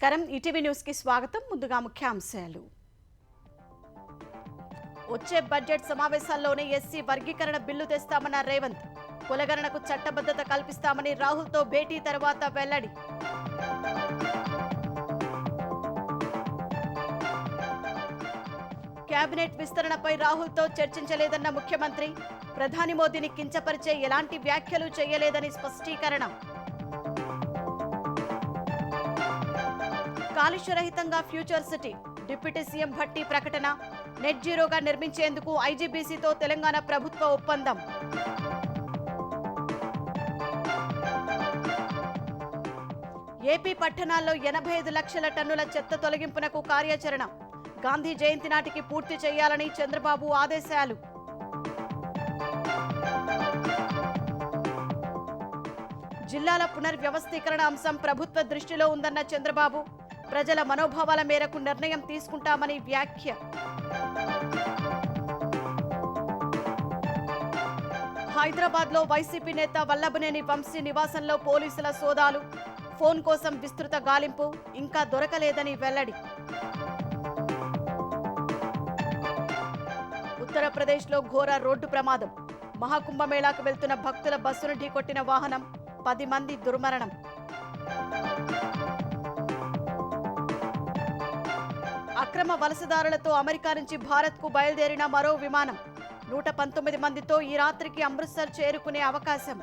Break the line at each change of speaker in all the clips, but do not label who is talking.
నమస్కారం ETV news కి స్వాగతం. ముందుగా ముఖ్యాంశాలు. వచ్చే బడ్జెట్ సమావేశాల్లోనే ఎస్సీ వర్గీకరణ బిల్లు తెస్తామన్న రేవంత్. కులగణనకు చట్టబద్ధత కల్పిస్తామని రాహుల్తో భేటీ తర్వాత వెల్లడి. కేబినెట్ విస్తరణపై రాహుల్తో చర్చించలేదన్న ముఖ్యమంత్రి. ప్రధాని మోదీని కించపరిచే ఎలాంటి వ్యాఖ్యలు చేయలేదని స్పష్టీకరణ. కాలుష్యరహితంగా future city deputy CM Bhatti ప్రకటన. నెట్ జీరోగా నిర్మించేందుకు ఐజీబీసీతో తెలంగాణ ప్రభుత్వ ఒప్పందం. ఏపీ పట్టణాల్లో 85 లక్షల టన్నుల చెత్త తొలగింపునకు కార్యాచరణ. గాంధీ జయంతి నాటికి పూర్తి చేయాలని చంద్రబాబు ఆదేశాలు. జిల్లాల పునర్వ్యవస్థీకరణ అంశం ప్రభుత్వ దృష్టిలో ఉందన్న చంద్రబాబు. ప్రజల మనోభావాల మేరకు నిర్ణయం తీసుకుంటామని వ్యాఖ్య. హైదరాబాద్ లో వైసీపీ నేత వల్లభనేని వంశీ నివాసంలో పోలీసుల సోదాలు. ఫోన్ కోసం విస్తృత గాలింపు, ఇంకా దొరకలేదని వెల్లడి. ఉత్తరప్రదేశ్లో ఘోర రోడ్డు ప్రమాదం. మహాకుంభమేళాకు వెళ్తున్న భక్తుల బస్సును ఢీకొట్టిన వాహనం, 10 మంది దుర్మరణం. అక్రమ వలసదారులతో అమెరికా నుంచి భారత్కు బయలుదేరిన మరో విమానం. 119 మందితో ఈ రాత్రికి అమృత్సర్ చేరుకునే అవకాశం.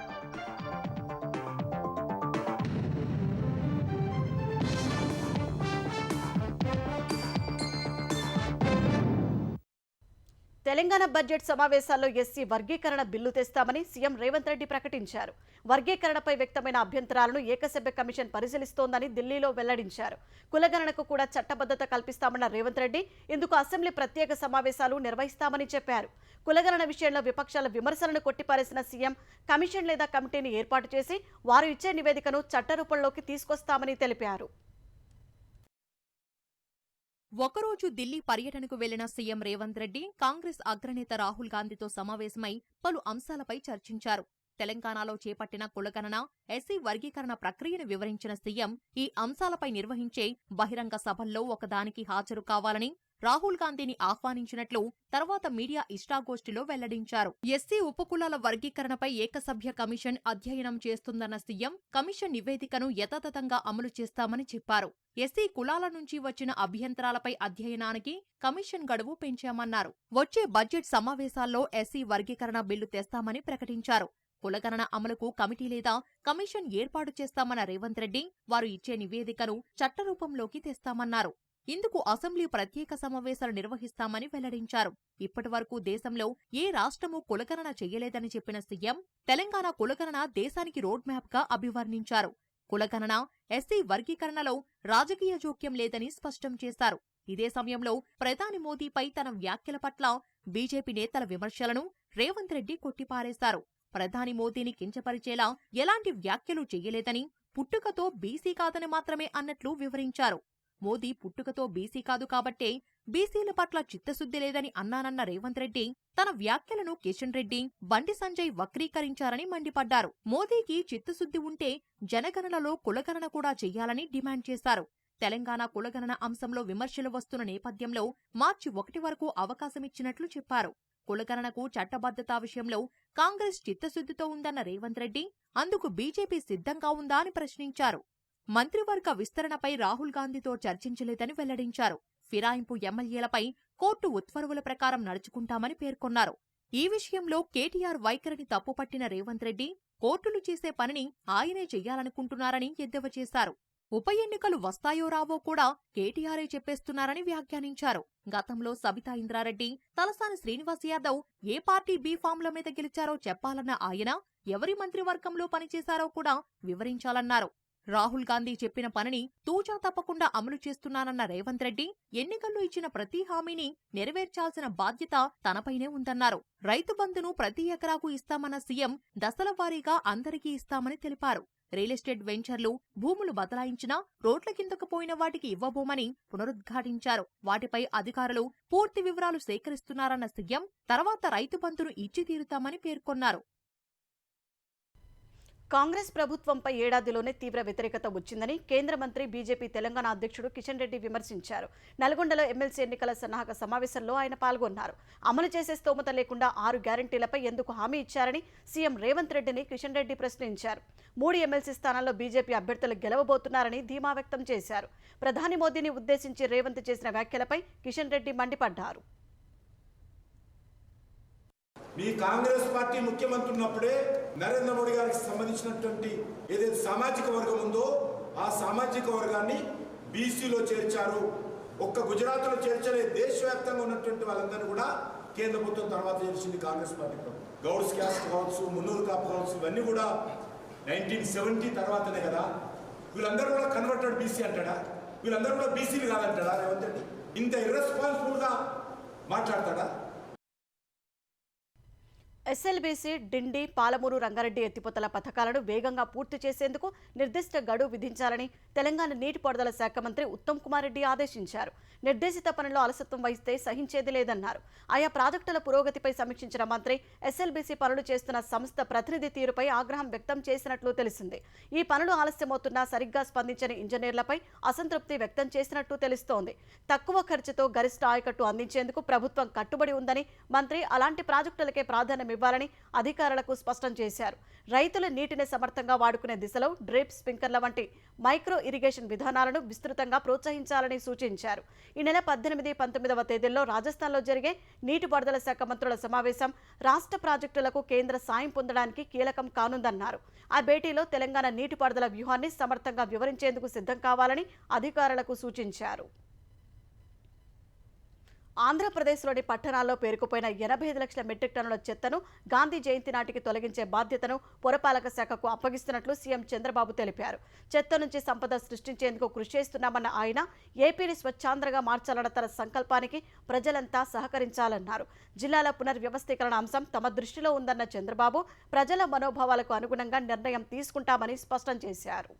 తెలంగాణ బడ్జెట్ సమావేశాల్లో ఎస్సీ వర్గీకరణ బిల్లు తెస్తామని సీఎం రేవంత్ రెడ్డి ప్రకటించారు. వర్గీకరణపై వ్యక్తమైన అభ్యంతరాలను ఏకసభ్య కమిషన్ పరిశీలిస్తోందని ఢిల్లీలో వెల్లడించారు. కులగణనకు కూడా చట్టబద్ధత కల్పిస్తామన్న రేవంత్ రెడ్డి ఇందుకు అసెంబ్లీ ప్రత్యేక సమావేశాలు నిర్వహిస్తామని చెప్పారు. కులగణన విషయంలో విపక్షాల విమర్శలను కొట్టిపారేసిన సీఎం కమిషన్ లేదా కమిటీని ఏర్పాటు చేసి వారు ఇచ్చే నివేదికను చట్టరూపంలోకి తీసుకొస్తామని తెలిపారు.
ఒకరోజు ఢిల్లీ పర్యటనకు వెళ్లిన సీఎం రేవంత్ రెడ్డి కాంగ్రెస్ అగ్రనేత రాహుల్ గాంధీతో సమావేశమై పలు అంశాలపై చర్చించారు. తెలంగాణలో చేపట్టిన కులగణన, ఎస్సీ వర్గీకరణ ప్రక్రియను వివరించిన సీఎం ఈ అంశాలపై నిర్వహించే బహిరంగ సభల్లో ఒకదానికి హాజరు కావాలని రాహుల్ గాంధీని ఆహ్వానించినట్లు తర్వాత మీడియా ఇష్టాగోష్ఠిలో వెల్లడించారు. ఎస్సీ ఉపకులాల వర్గీకరణపై ఏకసభ్య కమిషన్ అధ్యయనం చేస్తుందన్న సీఎం కమిషన్ నివేదికను యథాతథంగా అమలు చేస్తామని చెప్పారు. ఎస్సీ కులాల నుంచి వచ్చిన అభ్యంతరాలపై అధ్యయనానికి కమిషన్ గడువు పెంచామన్నారు. వచ్చే బడ్జెట్ సమావేశాల్లో ఎస్సీ వర్గీకరణ బిల్లు తెస్తామని ప్రకటించారు. కులగణన అమలుకు కమిటీ లేదా కమిషన్ ఏర్పాటు చేస్తామన్న రేవంత్ రెడ్డి వారు ఇచ్చే నివేదికను చట్టరూపంలోకి తెస్తామన్నారు. ఇందుకు అసెంబ్లీ ప్రత్యేక సమావేశాలు నిర్వహిస్తామని వెల్లడించారు. ఇప్పటివరకు దేశంలో ఏ రాష్ట్రమూ కులగణన చెయ్యలేదని చెప్పిన సీఎం తెలంగాణ కులగణన దేశానికి రోడ్ మ్యాప్ గా అభివర్ణించారు. కులగణన, ఎస్సీ వర్గీకరణలో రాజకీయ జోక్యం లేదని స్పష్టం చేశారు. ఇదే సమయంలో ప్రధాని మోదీపై తన వ్యాఖ్యల పట్ల బీజేపీ నేతల విమర్శలను రేవంత్ రెడ్డి కొట్టిపారేశారు. ప్రధాని మోదీని కించపరిచేలా ఎలాంటి వ్యాఖ్యలు చెయ్యలేదని, పుట్టుకతో బీసీ కాదని మాత్రమే అన్నట్లు వివరించారు. మోదీ పుట్టుకతో బీసీ కాదు కాబట్టే బీసీల పట్ల చిత్తశుద్ధి లేదని అన్నానన్న రేవంత్ రెడ్డి తన వ్యాఖ్యలను కిషన్ రెడ్డి, బండి సంజయ్ వక్రీకరించారని మండిపడ్డారు. మోదీకి చిత్తశుద్ధి ఉంటే జనగణనలో కులగణన కూడా చెయ్యాలని డిమాండ్ చేశారు. తెలంగాణ కులగణన అంశంలో విమర్శలు వస్తున్న నేపథ్యంలో మార్చి 1 వరకు అవకాశమిచ్చినట్లు చెప్పారు. కులగణనకు చట్టబద్ధత విషయంలో కాంగ్రెస్ చిత్తశుద్ధితో ఉందన్న రేవంత్ రెడ్డి అందుకు బీజేపీ సిద్ధంగా ఉందా అని ప్రశ్నించారు. మంత్రివర్గ విస్తరణపై రాహుల్ గాంధీతో చర్చించలేదని వెల్లడించారు. ఫిరాయింపు ఎమ్మెల్యేలపై కోర్టు ఉత్తర్వుల ప్రకారం నడుచుకుంటామని పేర్కొన్నారు. ఈ విషయంలో కేటీఆర్ వైఖరిని తప్పుపట్టిన రేవంత్ రెడ్డి కోర్టులు చేసే పనిని ఆయనే చెయ్యాలనుకుంటున్నారని ఎద్దేవా చేశారు. ఉప ఎన్నికలు వస్తాయో రావో కూడా కేటీఆరే చెప్పేస్తున్నారని వ్యాఖ్యానించారు. గతంలో సబితా ఇంద్రారెడ్డి, తలసాని శ్రీనివాస్ యాదవ్ ఏ పార్టీ బీఫామ్ల మీద గెలిచారో చెప్పాలన్న ఆయన ఎవరి మంత్రివర్గంలో పనిచేశారో కూడా వివరించాలన్నారు. రాహుల్ గాంధీ చెప్పిన పనిని తూచా తప్పకుండా అమలు చేస్తున్నానన్న రేవంత్ రెడ్డి ఎన్నికల్లో ఇచ్చిన ప్రతి హామీని నెరవేర్చాల్సిన బాధ్యత తనపైనే ఉందన్నారు. రైతు బంధును ప్రతి ఎకరాకు ఇస్తామన్న సీఎం దశల వారీగా అందరికీ ఇస్తామని తెలిపారు. రియల్ ఎస్టేట్ వెంచర్లు, భూములు బదలాయించినా రోడ్ల కిందకు పోయిన వాటికి ఇవ్వబోమని పునరుద్ఘాటించారు. వాటిపై అధికారులు పూర్తి వివరాలు సేకరిస్తున్నారన్న సీఎం తర్వాత రైతు బంధును ఇచ్చి తీరుతామని పేర్కొన్నారు.
కాంగ్రెస్ ప్రభుత్వంపై ఏడాదిలోనే తీవ్ర వ్యతిరేకత వచ్చిందని కేంద్ర మంత్రి బీజేపీ తెలంగాణ అధ్యక్షుడు కిషన్ రెడ్డి విమర్శించారు. నల్గొండలో ఎమ్మెల్సీ ఎన్నికల సన్నాహక సమావేశంలో ఆయన పాల్గొన్నారు. అమలు చేసే స్తోమత లేకుండా 6 గ్యారంటీలపై ఎందుకు హామీ ఇచ్చారని సీఎం రేవంత్ రెడ్డిని కిషన్ రెడ్డి ప్రశ్నించారు. 3 ఎమ్మెల్సీ స్థానాల్లో బీజేపీ అభ్యర్థులు గెలవబోతున్నారని ధీమా వ్యక్తం చేశారు. ప్రధాని మోదీని ఉద్దేశించి రేవంత్ చేసిన వ్యాఖ్యలపై కిషన్ రెడ్డి మండిపడ్డారు.
మీ కాంగ్రెస్ పార్టీ ముఖ్యమంత్రి ఉన్నప్పుడే నరేంద్ర మోడీ గారికి సంబంధించినటువంటి ఏదైతే సామాజిక వర్గం ఉందో ఆ సామాజిక వర్గాన్ని బీసీలో చేర్చారు. ఒక్క గుజరాత్లో చేర్చలే, దేశవ్యాప్తంగా ఉన్నటువంటి వాళ్ళందరినీ కూడా కేంద్ర ప్రభుత్వం తర్వాత చేర్చింది కాంగ్రెస్ పార్టీ ప్రభుత్వం. గౌడ్స్ క్యాస్ట్ కావచ్చు, మున్నూరు కాపు కావచ్చు, ఇవన్నీ కూడా 1970 తర్వాతనే కదా. వీళ్ళందరూ కూడా కన్వర్టెడ్ బీసీ అంటాడా? వీళ్ళందరూ కూడా బీసీలు కాదంటాడా రేవంత్ రెడ్డి? ఇంత ఇర్రెస్పాన్సిబుల్గా మాట్లాడతాడా?
ఎస్ఎల్బీసీ, డిండి, పాలమూరు రంగారెడ్డి ఎత్తిపోతల పథకాలను వేగంగా పూర్తి చేసేందుకు నిర్దిష్ట గడువు విధించాలని తెలంగాణ నీటిపారుదల శాఖ మంత్రి ఉత్తమ్ కుమార్ రెడ్డి ఆదేశించారు. నిర్దేశిత పనిలో అలసత్వం వహిస్తే సహించేది లేదన్నారు. ఆయా ప్రాజెక్టుల పురోగతిపై సమీక్షించిన మంత్రి ఎస్ఎల్బీసీ పనులు చేస్తున్న సంస్థ ప్రతినిధి తీరుపై ఆగ్రహం వ్యక్తం చేసినట్లు తెలిసింది. ఈ పనులు ఆలస్యమవుతున్నా సరిగ్గా స్పందించని ఇంజనీర్లపై అసంతృప్తి వ్యక్తం చేసినట్టు తెలుస్తోంది. తక్కువ ఖర్చుతో గరిష్ట ఆయకట్టు అందించేందుకు ప్రభుత్వం కట్టుబడి ఉందని మంత్రి అలాంటి ప్రాజెక్టులకే ప్రాధాన్యం ఇవ్వాలని అధికారులకు స్పష్టం చేశారు. రైతుల నీటిని సమర్థంగా వాడుకునే దిశలో డ్రిప్, స్ప్రింక్లర్ల వంటి మైక్రో ఇరిగేషన్ విధానాలను విస్తృతంగా ప్రోత్సహించాలని సూచించారు. ఈ నెల 18, 19వ తేదీల్లో రాజస్థాన్లో జరిగే నీటిపారుదల శాఖ మంత్రుల సమావేశం రాష్ట్ర ప్రాజెక్టులకు కేంద్ర సాయం పొందడానికి కీలకం కానుందన్నారు. ఆ భేటీలో తెలంగాణ నీటిపారుదల వ్యూహాన్ని సమర్థంగా వివరించేందుకు సిద్ధం కావాలని అధికారులకు సూచించారు. ఆంధ్రప్రదేశ్లోని పట్టణాల్లో పేరుకుపోయిన 85 లక్షల మెట్రిక్ టన్నుల చెత్తను గాంధీ జయంతి నాటికి తొలగించే బాధ్యతను పురపాలక శాఖకు అప్పగిస్తున్నట్లు సీఎం చంద్రబాబు తెలిపారు. చెత్త నుంచి సంపద సృష్టించేందుకు కృషి చేస్తున్నామన్న ఆయన ఏపీని స్వచ్ఛాంధ్రగా మార్చాలన్న తన సంకల్పానికి ప్రజలంతా సహకరించాలన్నారు. జిల్లాల పునర్వ్యవస్థీకరణ అంశం తమ దృష్టిలో ఉందన్న చంద్రబాబు ప్రజల మనోభావాలకు అనుగుణంగా నిర్ణయం తీసుకుంటామని స్పష్టం చేశారు.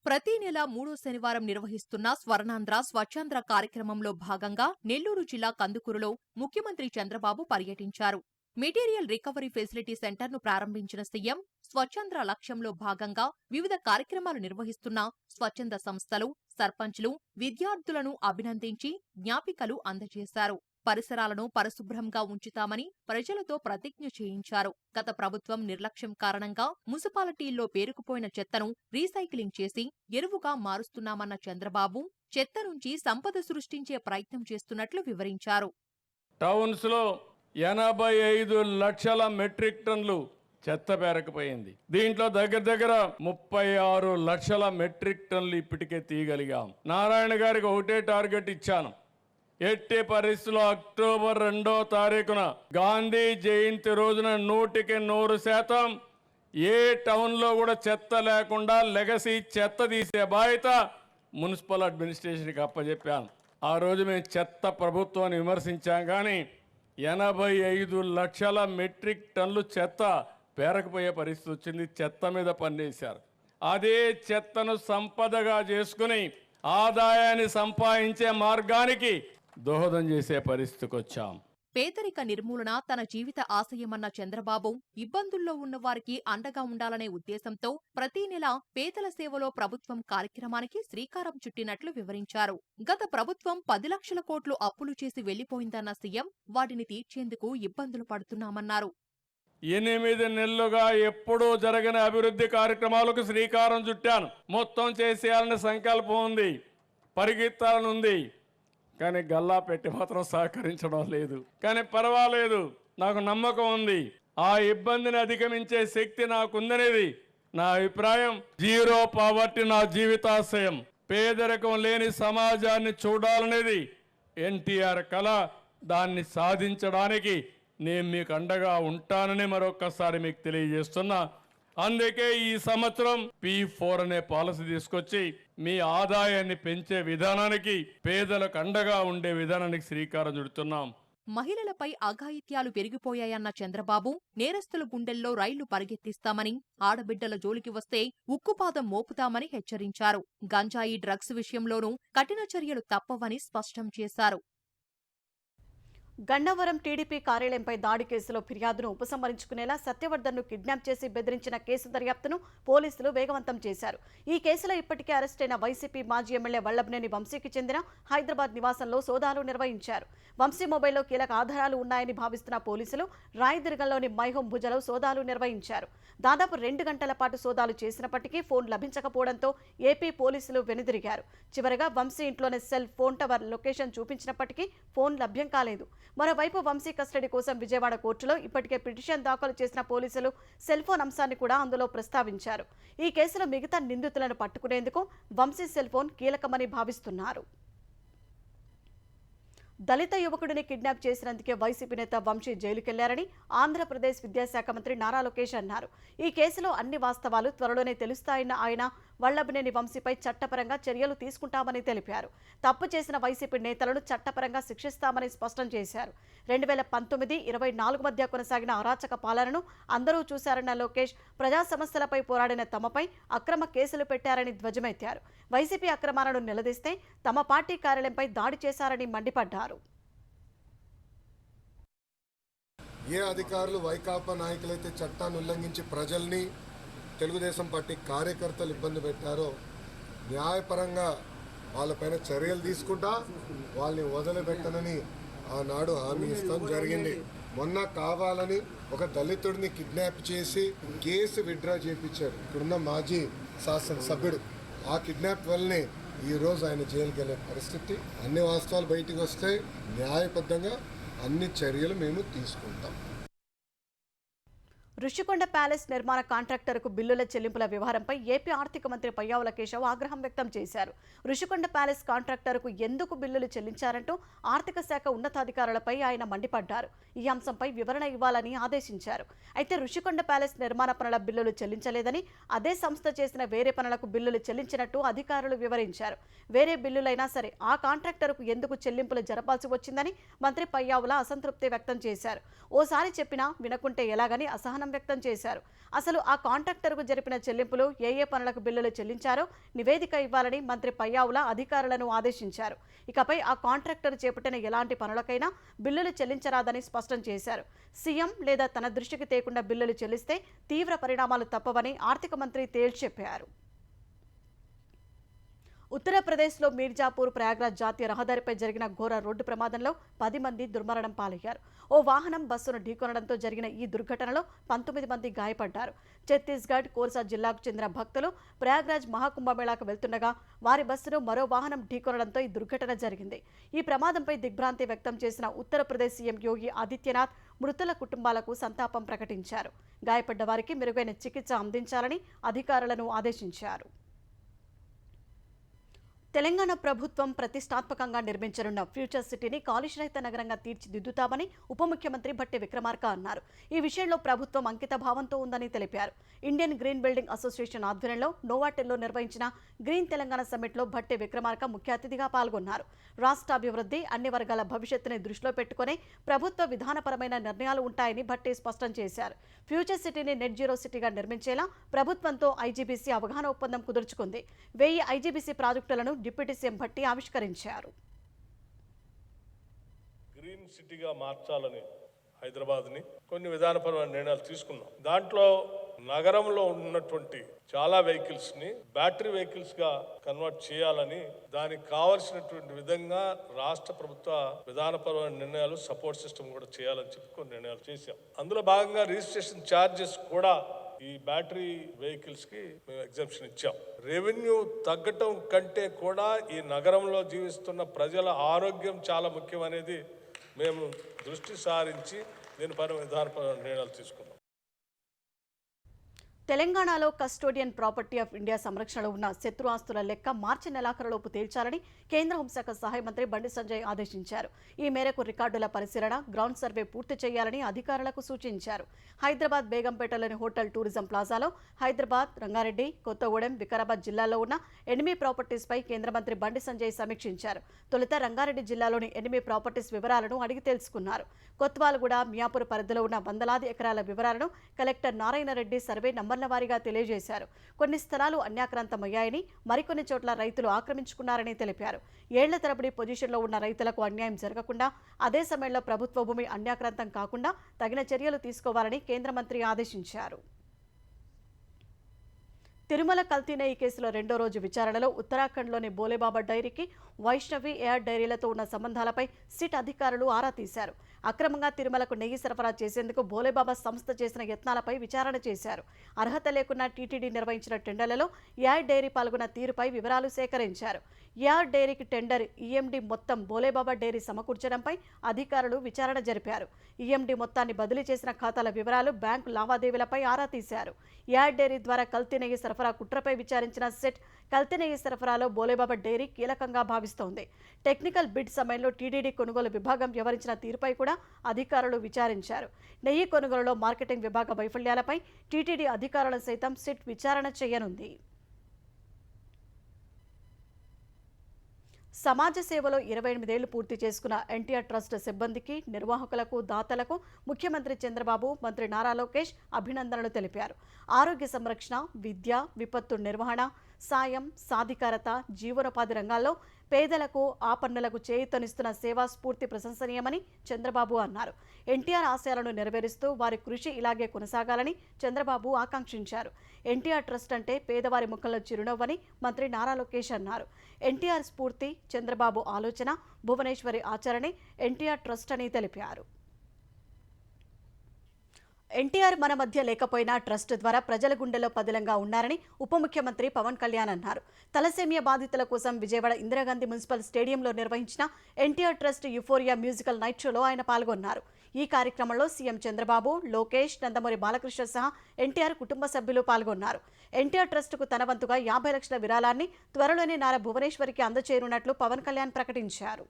ప్రతి నెల 3వ శనివారం నిర్వహిస్తున్న స్వర్ణాంధ్ర స్వచ్ఛాంధ్ర కార్యక్రమంలో భాగంగా నెల్లూరు జిల్లా కందుకూరులో ముఖ్యమంత్రి చంద్రబాబు పర్యటించారు. మెటీరియల్ రికవరీ ఫెసిలిటీ సెంటర్ను ప్రారంభించిన సీఎం స్వచ్ఛాంధ్ర లక్ష్యంలో భాగంగా వివిధ కార్యక్రమాలు నిర్వహిస్తున్న స్వచ్ఛంద సంస్థలు, సర్పంచ్లు, విద్యార్థులను అభినందించి జ్ఞాపికలు అందజేశారు. పరిసరాలను పరిశుభ్రంగా ఉంచుతామని ప్రజలతో ప్రతిజ్ఞ చేయించారు. గత ప్రభుత్వం నిర్లక్ష్యం కారణంగా మున్సిపాలిటీల్లో పేరుకుపోయిన చెత్తను రీసైక్లింగ్ చేసి ఎరువుగా మారుస్తున్నామన్న చంద్రబాబు చెత్త నుంచి సంపద సృష్టించే ప్రయత్నం చేస్తున్నట్లు వివరించారు.
టౌన్స్ లో 85 లక్షల మెట్రిక్ టన్నులు చెత్త పేరకపోయింది. దీంట్లో దగ్గర 36 లక్షల మెట్రిక్ టన్నులు ఇప్పటికే తీయగలిగాం. నారాయణ గారికి ఒకటే టార్గెట్ ఇచ్చాను. ఎట్టి పరిస్థితుల్లో అక్టోబర్ 2వ తారీఖున గాంధీ జయంతి రోజున 100% ఏ టౌన్లో కూడా చెత్త లేకుండా లెగసీ చెత్త తీసే బాధ్యత మున్సిపల్ అడ్మినిస్ట్రేషన్కి అప్పచెప్పాను. ఆ రోజు మేము చెత్త ప్రభుత్వాన్ని విమర్శించాం, కానీ 85 లక్షల మెట్రిక్ టన్నులు చెత్త పేరకపోయే పరిస్థితి వచ్చింది. చెత్త మీద పన్నేశారు. అదే చెత్తను సంపదగా చేసుకుని ఆదాయాన్ని సంపాదించే మార్గానికి దోహదం చేసే పరిస్థితికి వచ్చాం.
పేదరిక నిర్మూలన తన జీవిత ఆశయమన్న చంద్రబాబు ఇబ్బందుల్లో ఉన్నవారికి అండగా ఉండాలనే ఉద్దేశంతో ప్రతి నెల పేదల సేవలో ప్రభుత్వం కార్యక్రమానికి శ్రీకారం చుట్టినట్లు వివరించారు. గత ప్రభుత్వం 10 లక్షల కోట్లు అప్పులు చేసి వెళ్లిపోయిందన్న సీఎం వాటిని తీర్చేందుకు ఇబ్బందులు పడుతున్నామన్నారు.
8 నెలలుగా ఎప్పుడూ జరగని అభివృద్ధి కార్యక్రమాలకు శ్రీకారం చుట్టాను. మొత్తం చేసేయాలనే సంకల్పం ఉంది, పరిగెత్తాలని ఉంది, కానీ గల్లా పెట్టి మాత్రం సహకరించడం లేదు. కానీ పర్వాలేదు, నాకు నమ్మకం ఉంది. ఆ ఇబ్బందిని అధిగమించే శక్తి నాకుందనేది నా అభిప్రాయం. జీరో పావర్టీ నా జీవితాశయం. పేదరికం లేని సమాజాన్ని చూడాలనేది ఎన్టీఆర్ కళ. దాన్ని సాధించడానికి నేను మీకు అండగా ఉంటానని మరొక్కసారి మీకు తెలియజేస్తున్నా. అందుకే ఈ సంవత్సరం P4 అనే పాలసీ తీసుకొచ్చి మీ ఆదాయాన్ని పెంచే విధానానికి, పేదలకు అండగా ఉండే విధానానికి శ్రీకారం చుడుతున్నాం.
మహిళలపై అఘాయిత్యాలు పెరిగిపోయాయన్న చంద్రబాబు నేరస్తుల గుండెల్లో రైళ్లు పరిగెత్తిస్తామని, ఆడబిడ్డల జోలికి వస్తే ఉక్కుపాదం మోపుతామని హెచ్చరించారు. గంజాయి, డ్రగ్స్ విషయంలోనూ కఠిన చర్యలు తప్పవని స్పష్టం చేశారు.
గన్నవరం టీడీపీ కార్యాలయంపై దాడి కేసులో ఫిర్యాదును ఉపసంహరించుకునేలా సత్యవర్ధన్ను కిడ్నాప్ చేసి బెదిరించిన కేసు దర్యాప్తును పోలీసులు వేగవంతం చేశారు. ఈ కేసులో ఇప్పటికే అరెస్టైన వైసీపీ మాజీ ఎమ్మెల్యే వల్లభనేని వంశీకి చెందిన హైదరాబాద్ నివాసంలో సోదాలు నిర్వహించారు. వంశీ మొబైల్లో కీలక ఆధారాలు ఉన్నాయని భావిస్తున్న పోలీసులు రాయదుర్గంలోని మైహోం భుజలో సోదాలు నిర్వహించారు. దాదాపు 2 గంటల పాటు సోదాలు చేసినప్పటికీ ఫోన్ లభించకపోవడంతో ఏపీ పోలీసులు వెనుదిరిగారు. చివరగా వంశీ ఇంట్లోని సెల్ ఫోన్ టవర్ లొకేషన్ చూపించినప్పటికీ ఫోన్ లభ్యం కాలేదు. మరోవైపు వంశీ కస్టడీ కోసం విజయవాడ కోర్టులో ఇప్పటికే పిటిషన్ దాఖలు చేసిన పోలీసులు సెల్ ఫోన్ అంశాన్ని కూడా అందులో ప్రస్తావించారు. ఈ కేసులో మిగతా నిందితులను పట్టుకునేందుకు వంశీ సెల్ ఫోన్ కీలకమని భావిస్తున్నారు. దళిత యువకుడిని కిడ్నాప్ చేసినందుకే వైసీపీ నేత వంశీ జైలుకెళ్లారని ఆంధ్రప్రదేశ్ విద్యాశాఖ మంత్రి నారా లోకేష్ అన్నారు. ఈ కేసులో అన్ని వాస్తవాలు త్వరలోనే తెలుస్తాయన్న ఆయన వల్లభనేని వంశీపై చట్టపరంగా చర్యలు తీసుకుంటామని తెలిపారు. తప్పు చేసిన వైసీపీ నేతలను చట్టపరంగా శిక్షిస్తామని స్పష్టం చేశారు. 2019-24 మధ్య కొనసాగిన అరాచక పాలనను అందరూ చూశారన్న లోకేష్ ప్రజా సమస్యలపై పోరాడిన తమపై అక్రమ కేసులు పెట్టారని ధ్వజమెత్తారు. వైసీపీ అక్రమాలను నిలదీస్తే తమ పార్టీ కార్యాలయంపై దాడి చేశారని మండిపడ్డారు.
ఏ అధికారులు వైకాపా నాయకులైతే చట్టాన్ని ఉల్లంఘించి ప్రజల్ని తెలుగుదేశం పార్టీ కార్యకర్తలు ఇబ్బంది పెట్టారో న్యాయపరంగా వాళ్ళపైన చర్యలు తీసుకుంటా వాళ్ళని వదిలిపెట్టనని ఆనాడు హామీ ఇస్తాం జరిగింది. మొన్న కావాలని ఒక దళితుడిని కిడ్నాప్ చేసి కేసు విత్డ్రా చేయించారు ఇక్కడున్న మాజీ శాసనసభ్యుడు. ఆ కిడ్నాప్ వల్లనే ఈరోజు ఆయన జైలుకి వెళ్ళే పరిస్థితి. అన్ని వాస్తవాలు బయటకు వస్తే న్యాయబద్ధంగా అన్ని చర్యలు మేము తీసుకుంటాం.
రుషికొండ ప్యాలెస్ నిర్మాణ కాంట్రాక్టర్కు బిల్లుల చెల్లింపుల వ్యవహారంపై ఏపీ ఆర్థిక మంత్రి పయ్యావుల కేశవ్ ఆగ్రహం వ్యక్తం చేశారు. రుషికొండ ప్యాలెస్ కాంట్రాక్టర్కు ఎందుకు బిల్లులు చెల్లించారంటూ ఆర్థిక శాఖ ఉన్నతాధికారులపై ఆయన మండిపడ్డారు. ఈ అంశంపై వివరణ ఇవ్వాలని ఆదేశించారు. అయితే రుషికొండ ప్యాలెస్ నిర్మాణ పనుల బిల్లులు చెల్లించలేదని, అదే సంస్థ చేసిన వేరే పనులకు బిల్లులు చెల్లించినట్టు అధికారులు వివరించారు. వేరే బిల్లులైనా సరే ఆ కాంట్రాక్టర్కు ఎందుకు చెల్లింపులు జరపాల్సి వచ్చిందని మంత్రి పయ్యావుల అసంతృప్తి వ్యక్తం చేశారు. ఓసారి చెప్పినా వినకుంటే ఎలాగని అసహనం వ్యక్తం చేశారు. అసలు ఆ కాంట్రాక్టర్కు జరిపిన చెల్లింపులు ఏ పనులకు బిల్లులు చెల్లించారో నివేదిక ఇవ్వాలని మంత్రి పయ్యావుల అధికారులను ఆదేశించారు. ఇకపై ఆ కాంట్రాక్టర్ చేపట్టిన ఎలాంటి పనులకైనా బిల్లులు చెల్లించరాదని స్పష్టం చేశారు. సీఎం లేదా తన దృష్టికి తేకుండా బిల్లులు చెల్లిస్తే తీవ్ర పరిణామాలు తప్పవని ఆర్థిక మంత్రి తేల్చి చెప్పారు. ఉత్తరప్రదేశ్లో మీర్జాపూర్ ప్రయాగ్రాజ్ జాతీయ రహదారిపై జరిగిన ఘోర రోడ్డు ప్రమాదంలో 10 మంది దుర్మరణం పాలయ్యారు. ఓ వాహనం బస్సును ఢీకొనడంతో జరిగిన ఈ దుర్ఘటనలో 19 మంది గాయపడ్డారు. ఛత్తీస్గఢ్ కోర్సా జిల్లాకు చెందిన భక్తులు ప్రయాగ్రాజ్ మహాకుంభమేళాకు వెళ్తుండగా వారి బస్సును మరో వాహనం ఢీకొనడంతో ఈ దుర్ఘటన జరిగింది. ఈ ప్రమాదంపై దిగ్భ్రాంతి వ్యక్తం చేసిన ఉత్తరప్రదేశ్ సీఎం యోగి ఆదిత్యనాథ్ మృతుల కుటుంబాలకు సంతాపం ప్రకటించారు. గాయపడ్డ వారికి మెరుగైన చికిత్స అందించాలని అధికారులను ఆదేశించారు. తెలంగాణ ప్రభుత్వం ప్రతిష్టాత్మకంగా నిర్మించనున్న ఫ్యూచర్ సిటీని కాలుష్యరహిత నగరంగా తీర్చిదిద్దుతామని ఉప ముఖ్యమంత్రి భట్టి విక్రమార్క అన్నారు. ఈ విషయంలో ప్రభుత్వం అంకిత భావంతో ఉందని తెలిపారు. ఇండియన్ గ్రీన్ బిల్డింగ్ అసోసియేషన్ ఆధ్వర్యంలో నోవాటెల్లో నిర్వహించిన గ్రీన్ తెలంగాణ సమ్మిట్లో భట్టి విక్రమార్క ముఖ్య అతిథిగా పాల్గొన్నారు. రాష్ట్ర అభివృద్ధి, అన్ని వర్గాల భవిష్యత్తుని దృష్టిలో పెట్టుకునే ప్రభుత్వ విధానపరమైన నిర్ణయాలు ఉంటాయని భట్టి స్పష్టం చేశారు. ఫ్యూచర్ సిటీని నెట్ జీరో సిటీగా నిర్మించేలా ప్రభుత్వంతో ఐజీబీసీ అవగాహన ఒప్పందం కుదుర్చుకుంది. 1000 ఐజీబీసీ ప్రాజెక్టులను డిప్యూటీ సీఎం భట్టి ఆవిష్కరించారు.
గ్రీన్ సిటీగా మార్చాలని హైదరాబాద్ని కొన్ని విధానపరమైన నిర్ణయాలు తీసుకున్నాం. దాంట్లో నగరంలో ఉన్నటువంటి చాలా వెహికల్స్ని బ్యాటరీ వెహికల్స్గా కన్వర్ట్ చేయాలని, దానికి కావలసినటువంటి విధంగా రాష్ట్ర ప్రభుత్వ విధానపరమైన నిర్ణయాలు, సపోర్ట్ సిస్టమ్ కూడా చేయాలని చెప్పి కొన్ని నిర్ణయాలు చేశాం. అందులో భాగంగా రిజిస్ట్రేషన్ ఛార్జెస్ కూడా ఈ బ్యాటరీ వెహికల్స్ కి మేము ఎగ్జంప్షన్ ఇచ్చాం. రెవెన్యూ తగ్గటం కంటే కూడా ఈ నగరంలో జీవిస్తున్న ప్రజల ఆరోగ్యం చాలా ముఖ్యమనేది మేము దృష్టి సారించి దీనిపైన విధానపరమైన నిర్ణయాలు తీసుకున్నాం.
తెలంగాణలో కస్టోడియన్ ప్రాపర్టీ ఆఫ్ ఇండియా సంరక్షణలో ఉన్న శత్రు ఆస్తుల లెక్క మార్చి నెలాఖరులోపు తేల్చాలని కేంద్ర హోంశాఖ సహాయ మంత్రి బండి సంజయ్ ఆదేశించారు. ఈ మేరకు రికార్డుల పరిశీలన, గ్రౌండ్ సర్వే పూర్తి చేయాలని అధికారులకు సూచించారు. హైదరాబాద్ బేగంపేటలోని హోటల్ టూరిజం ప్లాజాలో హైదరాబాద్, రంగారెడ్డి, కొత్తగూడెం, వికారాబాద్ జిల్లాల్లో ఉన్న 8 ప్రాపర్టీస్పై కేంద్ర మంత్రి బండి సంజయ్ సమీక్షించారు. తొలుత రంగారెడ్డి జిల్లాలోని 8 ప్రాపర్టీస్ వివరాలను అడిగి తెలుసుకున్నారు. కొత్వాల్గూడ, మియాపూర్ పరిధిలో ఉన్న వందలాది ఎకరాల వివరాలను collector Narayana Reddy survey number governor వారీగా తెలియజేశారు. కొన్ని స్థలాలు అన్యాక్రాంతమయ్యాయని, మరికొన్ని చోట్ల రైతులు ఆక్రమించుకున్నారని తెలిపారు. ఏళ్ల తరబడి పొజిషన్లో ఉన్న రైతులకు అన్యాయం జరగకుండా, అదే సమయంలో ప్రభుత్వ భూమి అన్యాక్రాంతం కాకుండా తగిన చర్యలు తీసుకోవాలని కేంద్ర మంత్రి ఆదేశించారు. తిరుమల కల్తీ నెయ్యి కేసులో రెండో రోజు విచారణలో ఉత్తరాఖండ్లోని బోలేబాబా డైరీకి వైష్ణవి ఎయిర్ డైరీలతో ఉన్న సంబంధాలపై సిట్ అధికారులు ఆరా తీశారు. అక్రమంగా తిరుమలకు నెయ్యి సరఫరా చేసేందుకు బోలేబాబా సంస్థ చేసిన యత్నాలపై విచారణ చేశారు. అర్హత లేకున్నా టీటీడీ నిర్వహించిన టెండర్లలో ఎయిర్ డైరీ పాల్గొన్న తీరుపై వివరాలు సేకరించారు. ఎయిర్ డైరీకి టెండర్ ఈఎండీ మొత్తం బోలేబాబా డైరీ సమకూర్చడంపై అధికారులు విచారణ జరిపారు. ఈఎండీ మొత్తాన్ని బదిలీ చేసిన ఖాతాల వివరాలు, బ్యాంకు లావాదేవీలపై ఆరా తీశారు. ఎయిర్ డైరీ ద్వారా కల్తీ నెయ్యి సరఫరా కుట్రపై విచారించిన సెట్ కల్తీ నెయ్యి సరఫరాలో బోలేబాబా డైరీ కీలకంగా భావిస్తోంది. టెక్నికల్ బిడ్ సమయంలో టీటీడీ కొనుగోలు విభాగం వ్యవహరించిన తీరుపై కూడా అధికారులు విచారించారు. నెయ్యి కొనుగోలులో మార్కెటింగ్ విభాగ వైఫల్యాలపై టీటీడీ అధికారులను సైతం సిట్ విచారణ చేయనుంది. సమాజ సేవలో 28 ఏళ్లు పూర్తి చేసుకున్న ఎన్టీఆర్ ట్రస్ట్ సిబ్బందికి, నిర్వాహకులకు, దాతలకు ముఖ్యమంత్రి చంద్రబాబు, మంత్రి నారా లోకేష్ అభినందనలు తెలిపారు. ఆరోగ్య సంరక్షణ, విద్య, విపత్తు నిర్వహణ, సాయం, సాధికారత, జీవనోపాధి రంగాల్లో పేదలకు, ఆపన్నులకు చేయూతనిస్తున్న సేవా స్ఫూర్తి ప్రశంసనీయమని చంద్రబాబు అన్నారు. ఎన్టీఆర్ ఆశయాలను నెరవేరుస్తూ వారి కృషి ఇలాగే కొనసాగాలని చంద్రబాబు ఆకాంక్షించారు. ఎన్టీఆర్ ట్రస్ట్ అంటే పేదవారి ముఖంలో చిరునవ్వని మంత్రి నారా లోకేష్ అన్నారు. ఎన్టీఆర్ స్ఫూర్తి, చంద్రబాబు ఆలోచన, భువనేశ్వరి ఆచరణే ఎన్టీఆర్ ట్రస్ట్ అని తెలిపారు. ఎన్టీఆర్ మన మధ్య లేకపోయినా ట్రస్ట్ ద్వారా ప్రజల గుండెల్లో పదిలంగా ఉన్నారని ఉప ముఖ్యమంత్రి పవన్ కళ్యాణ్ అన్నారు. తలసేమియా బాధితుల కోసం విజయవాడ ఇందిరాగాంధీ మున్సిపల్ స్టేడియంలో నిర్వహించిన NTR trust euphoria musical night షోలో ఆయన పాల్గొన్నారు. ఈ కార్యక్రమంలో సీఎం చంద్రబాబు, లోకేష్, నందమూరి బాలకృష్ణ సహా ఎన్టీఆర్ కుటుంబ సభ్యులు పాల్గొన్నారు. ఎన్టీఆర్ ట్రస్టుకు తన వంతుగా 50 లక్షల విరాళాన్ని త్వరలోనే నారా భువనేశ్వరికి అందజేయనున్నట్లు పవన్ కళ్యాణ్ ప్రకటించారు.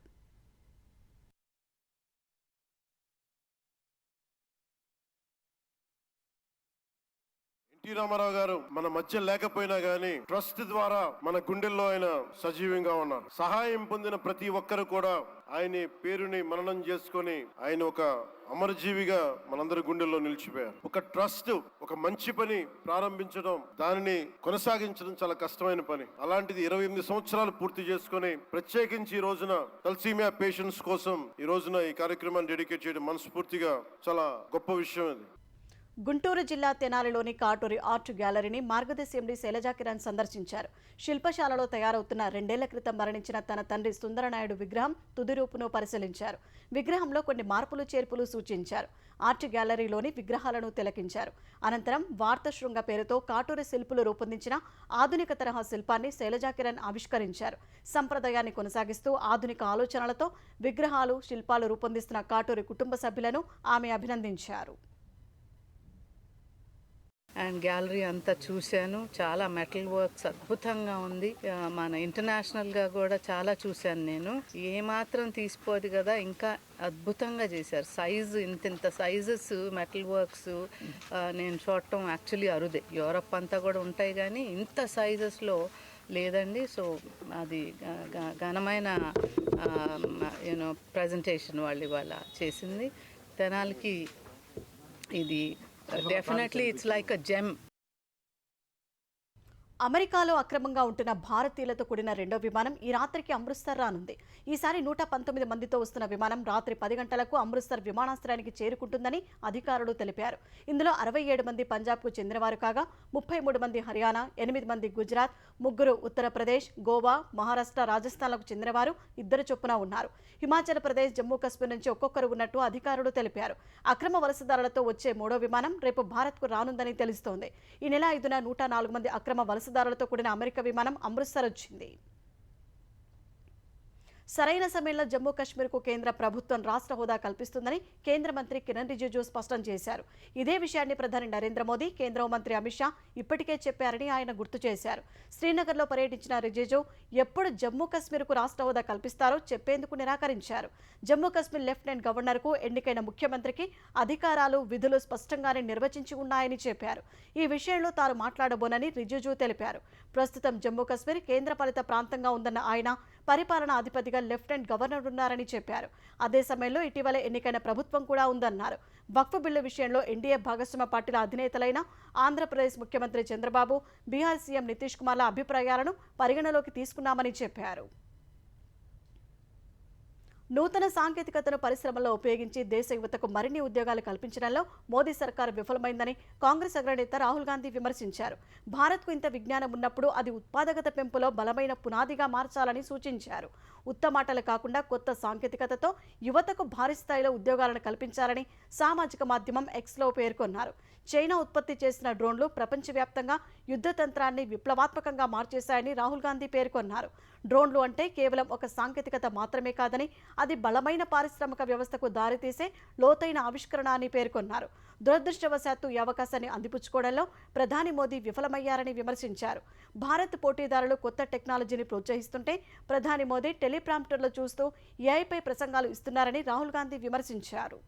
ఎన్టీ రామారావు గారు మన మధ్య లేకపోయినా గానీ ట్రస్ట్ ద్వారా మన గుండెల్లో ఆయన సజీవంగా ఉన్నారు. సహాయం పొందిన ప్రతి ఒక్కరు కూడా ఆయన పేరుని మననం చేసుకొని ఆయన ఒక అమరజీవిగా మనందరి గుండెల్లో నిలిచిపోయారు. ఒక ట్రస్ట్, ఒక మంచి పని ప్రారంభించడం, దానిని కొనసాగించడం చాలా కష్టమైన పని. అలాంటిది 28 సంవత్సరాలు పూర్తి చేసుకొని ప్రత్యేకించి ఈ రోజున తలసీమియా పేషెంట్స్ కోసం ఈ రోజున ఈ కార్యక్రమాన్ని డెడికేట్ చేయడం మనస్ఫూర్తిగా చాలా గొప్ప విషయం అది.
గుంటూరు జిల్లా తెనాలిలోని కాటూరి ఆర్ట్ గ్యాలరీని మార్గదర్శి ఎండీ శైలజా కిరణ్ సందర్శించారు. శిల్పశాలలో తయారవుతున్న 2 ఏళ్ల క్రితం మరణించిన తన తండ్రి సుందరనాయుడు విగ్రహం తుది రూపును పరిశీలించారు. విగ్రహంలో కొన్ని మార్పులు చేర్పులు సూచించారు. ఆర్ట్ గ్యాలరీలోని విగ్రహాలను తిలకించారు. అనంతరం వార్త శృంగ పేరుతో కాటూరి శిల్పులు రూపొందించిన ఆధునిక తరహా శిల్పాన్ని శైలజా కిరణ్ ఆవిష్కరించారు. సంప్రదాయాన్ని కొనసాగిస్తూ ఆధునిక ఆలోచనలతో విగ్రహాలు, శిల్పాలు రూపొందిస్తున్న కాటూరి కుటుంబ సభ్యులను ఆమె అభినందించారు.
అండ్ గ్యాలరీ అంతా చూశాను. చాలా మెటల్ వర్క్స్ అద్భుతంగా ఉంది. మన ఇంటర్నేషనల్గా కూడా చాలా చూశాను నేను. ఏమాత్రం తీసిపోదు కదా, ఇంకా అద్భుతంగా చేశారు. సైజు ఇంత సైజెస్ మెటల్ వర్క్స్ నేను చూడటం యాక్చువల్లీ అరుదే. యూరప్ అంతా కూడా ఉంటాయి కానీ ఇంత సైజెస్లో లేదండి. సో అది ఘనమైన ప్రజెంటేషన్ వాళ్ళు ఇవాళ చేసింది. తెనాలికి ఇది definitely it's like a gem.
అమెరికాలో అక్రమంగా ఉంటున్న భారతీయులతో కూడిన రెండో విమానం ఈ రాత్రికి అమృత్సర్ రానుంది. ఈసారి 119 మందితో వస్తున్న విమానం రాత్రి 10 గంటలకు అమృత్సర్ విమానాశ్రయానికి చేరుకుంటుందని అధికారులు తెలిపారు. ఇందులో 67 మంది పంజాబ్కు చెందినవారు కాగా 33 మంది హర్యానా, 8 మంది గుజరాత్, 3 ఉత్తరప్రదేశ్, గోవా, మహారాష్ట్ర, రాజస్థాన్లకు చెందినవారు 2 చొప్పున ఉన్నారు. హిమాచల్ ప్రదేశ్, జమ్మూ కాశ్మీర్ నుంచి ఒక్కొక్కరు ఉన్నట్టు అధికారులు తెలిపారు. అక్రమ వలసదారులతో వచ్చే మూడో విమానం రేపు భారత్కు రానుందని తెలుస్తోంది. ఈ నెల 5న 104 మంది అక్రమ వలసదారులతో కూడిన అమెరికా విమానం అమృత్సర్ వచ్చింది. సరైన సమయంలో జమ్మూ కాశ్మీర్కు కేంద్ర ప్రభుత్వం రాష్ట్ర హోదా కల్పిస్తుందని కేంద్ర మంత్రి కిరణ్ రిజిజు స్పష్టం చేశారు. ఇదే విషయాన్ని ప్రధాని నరేంద్ర మోదీ, కేంద్ర మంత్రి అమిత్ షా ఇప్పటికే చెప్పారని ఆయన గుర్తు చేశారు. శ్రీనగర్లో పర్యటించిన రిజిజు ఎప్పుడు జమ్మూ కాశ్మీర్కు రాష్ట్ర హోదా కల్పిస్తారో చెప్పేందుకు నిరాకరించారు. జమ్మూ కాశ్మీర్ లెఫ్టినెంట్ గవర్నర్కు ఎన్నికైన ముఖ్యమంత్రికి అధికారాలు, విధులు స్పష్టంగానే నిర్వచించి ఉన్నాయని చెప్పారు. ఈ విషయంలో తాను మాట్లాడబోనని రిజిజు తెలిపారు. ప్రస్తుతం జమ్మూ కాశ్మీర్ కేంద్రపాలిత ప్రాంతంగా ఉందన్న ఆయన పరిపాలనా అధిపతిగా లెఫ్టినెంట్ గవర్నర్ ఉన్నారని చెప్పారు. అదే సమయంలో ఇటీవల ఎన్నికైన ప్రభుత్వం కూడా ఉందన్నారు. వక్ఫ్ బిల్లు విషయంలో ఎన్డీఏ భాగస్వామ్య పార్టీల అధినేతలైన ఆంధ్రప్రదేశ్ ముఖ్యమంత్రి చంద్రబాబు, బీహార్ సీఎం నితీష్ కుమార్ల అభిప్రాయాలను పరిగణలోకి తీసుకున్నామని చెప్పారు. నూతన సాంకేతికతను పరిశ్రమల్లో ఉపయోగించి దేశ యువతకు మరిన్ని ఉద్యోగాలు కల్పించడంలో మోదీ సర్కారు విఫలమైందని కాంగ్రెస్ అగ్రనేత రాహుల్ గాంధీ విమర్శించారు. భారత్కు ఇంత విజ్ఞానం ఉన్నప్పుడు అది ఉత్పాదకత పెంపులో బలమైన పునాదిగా మార్చాలని సూచించారు. ఉత్తమాటలు కాకుండా కొత్త సాంకేతికతతో యువతకు భారీ స్థాయిలో ఉద్యోగాలను కల్పించాలని సామాజిక మాధ్యమం ఎక్స్లో పేర్కొన్నారు. చైనా ఉత్పత్తి చేసిన డ్రోన్లు ప్రపంచవ్యాప్తంగా యుద్ధ తంత్రాన్ని విప్లవాత్మకంగా మార్చేశాయని రాహుల్ గాంధీ పేర్కొన్నారు. డ్రోన్లు అంటే కేవలం ఒక సాంకేతికత మాత్రమే కాదని అది బలమైన పారిశ్రామిక వ్యవస్థకు దారితీసే లోతైన ఆవిష్కరణ అని పేర్కొన్నారు. దురదృష్టవశాత్తు ఈ అవకాశాన్ని అందిపుచ్చుకోవడంలో ప్రధాని మోదీ విఫలమయ్యారని విమర్శించారు. భారత్ పోటీదారులు కొత్త టెక్నాలజీని ప్రోత్సహిస్తుంటే ప్రధాని మోదీ టెలిప్రాంప్టర్లు చూస్తూ ఏఐపై ప్రసంగాలు ఇస్తున్నారని రాహుల్ గాంధీ విమర్శించారు.